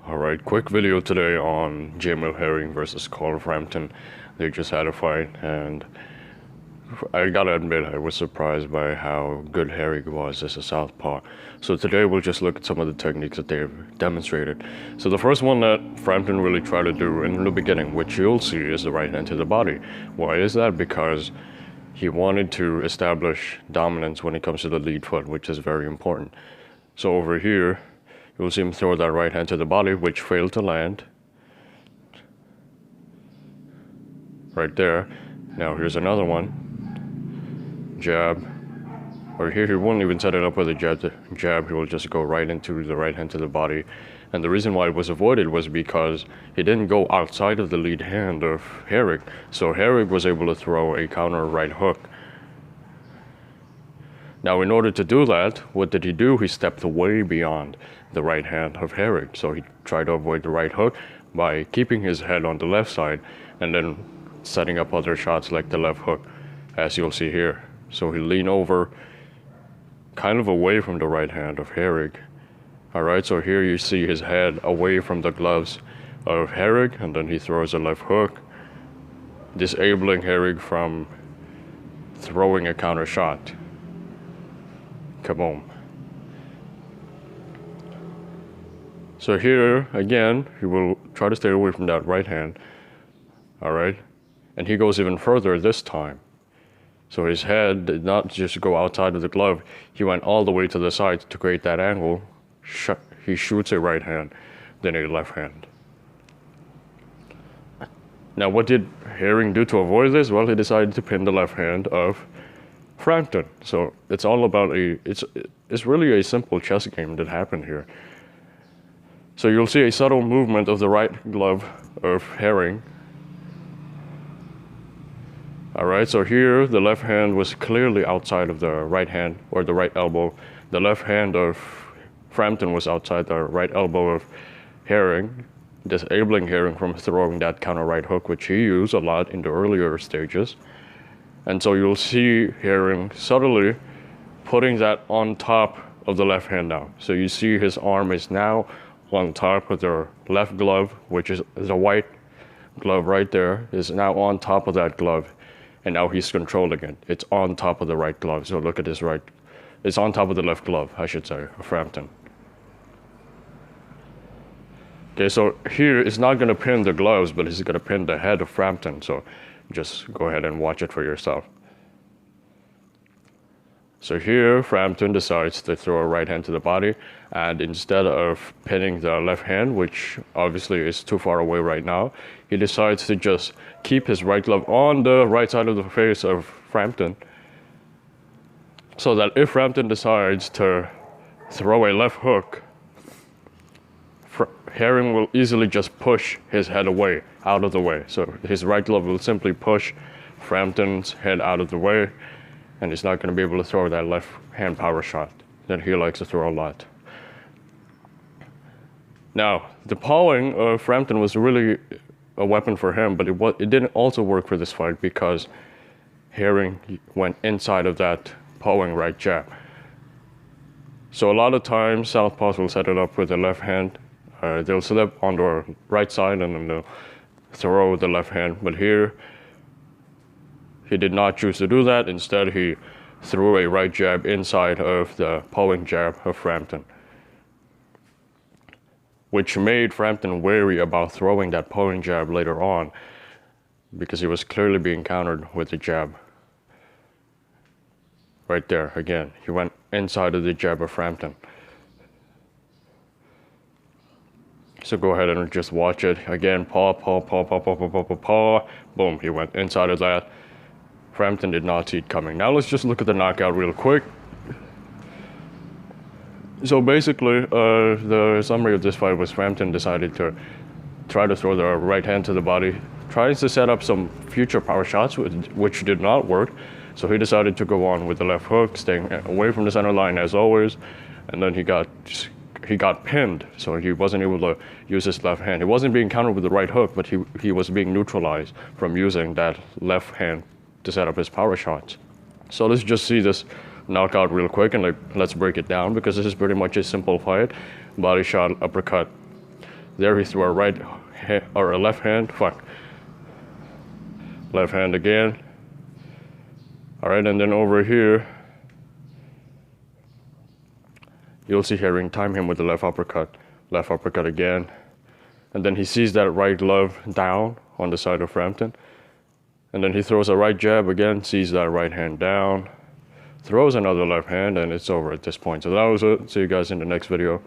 Alright, quick video today on Jamil Herring versus Carl Frampton. They just had a fight, and I gotta admit, I was surprised by how good Herring was as a southpaw. So today we'll just look at some of the techniques that they've demonstrated. So the first one that Frampton really tried to do in the beginning, which you'll see, is the right hand to the body. Why is that? Because he wanted to establish dominance when it comes to the lead foot, which is very important. So over here, you'll see him throw that right hand to the body, which failed to land. Right there. Now here's another one. Jab. Or here he won't even set it up with a jab. He will just go right into the right hand to the body. And the reason why it was avoided was because he didn't go outside of the lead hand of Herring. So Herring was able to throw a counter right hook. Now, in order to do that, what did he do? He stepped way beyond the right hand of Herring. So he tried to avoid the right hook by keeping his head on the left side and then setting up other shots like the left hook, as you'll see here. So he leaned over kind of away from the right hand of Herring. Alright, so here you see his head away from the gloves of Herring, and then he throws a left hook, disabling Herring from throwing a counter shot. Kaboom. So here, again, he will try to stay away from that right hand. Alright? And he goes even further this time. So his head did not just go outside of the glove, he went all the way to the side to create that angle. He shoots a right hand, then a left hand. Now what did Herring do to avoid this? Well, he decided to pin the left hand of Frampton. So it's all about it's really a simple chess game that happened here. So you'll see a subtle movement of the right glove of Herring. Alright, so here the left hand was clearly outside of the right hand, or the right elbow. The left hand of Frampton was outside the right elbow of Herring, disabling Herring from throwing that counter right hook, which he used a lot in the earlier stages. And so you'll see Herring subtly putting that on top of the left hand now. So you see his arm is now on top of the left glove, which is the white glove right there, is now on top of that glove. And now he's controlling it. It's on top of the right glove. So look at this right. It's on top of the left glove, I should say, of Frampton. Okay, so here it's not going to pin the gloves, but it's going to pin the head of Frampton. So just go ahead and watch it for yourself. So here, Frampton decides to throw a right hand to the body, and instead of pinning the left hand, which obviously is too far away right now, he decides to just keep his right glove on the right side of the face of Frampton, so that if Frampton decides to throw a left hook, Herring will easily just push his head away, out of the way. So his right glove will simply push Frampton's head out of the way, and he's not going to be able to throw that left hand power shot that he likes to throw a lot. Now, the pawing of Frampton was really a weapon for him, but it didn't also work for this fight because Herring went inside of that pawing right jab. So a lot of times, southpaws will set it up with the left hand. They'll slip on the right side and then they'll throw the left hand. But here, he did not choose to do that. Instead, he threw a right jab inside of the pawing jab of Frampton, which made Frampton wary about throwing that pawing jab later on because he was clearly being countered with the jab. Right there, again, he went inside of the jab of Frampton. So go ahead and just watch it. Again, paw, paw, paw, paw, paw, paw, paw, paw, paw. Boom, he went inside of that. Frampton did not see it coming. Now let's just look at the knockout real quick. So basically, the summary of this fight was Frampton decided to try to throw the right hand to the body, tries to set up some future power shots, which did not work. So he decided to go on with the left hook, staying away from the center line as always, and then he got pinned, so he wasn't able to use his left hand. He wasn't being countered with the right hook, but he was being neutralized from using that left hand to set up his power shots. So let's just see this knockout real quick, and let's break it down, because this is pretty much a simple fight. Body shot, uppercut, There he threw a right hand, or a left hand. Fuck. Left hand again. All right, and then over here, you'll see Herring time him with the left uppercut again. And then he sees that right glove down on the side of Frampton. And then he throws a right jab again, sees that right hand down, throws another left hand, and it's over at this point. So that was it. See you guys in the next video.